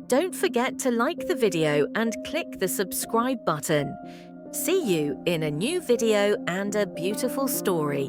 Don't forget to like the video and click the subscribe button. See you in a new video and a beautiful story.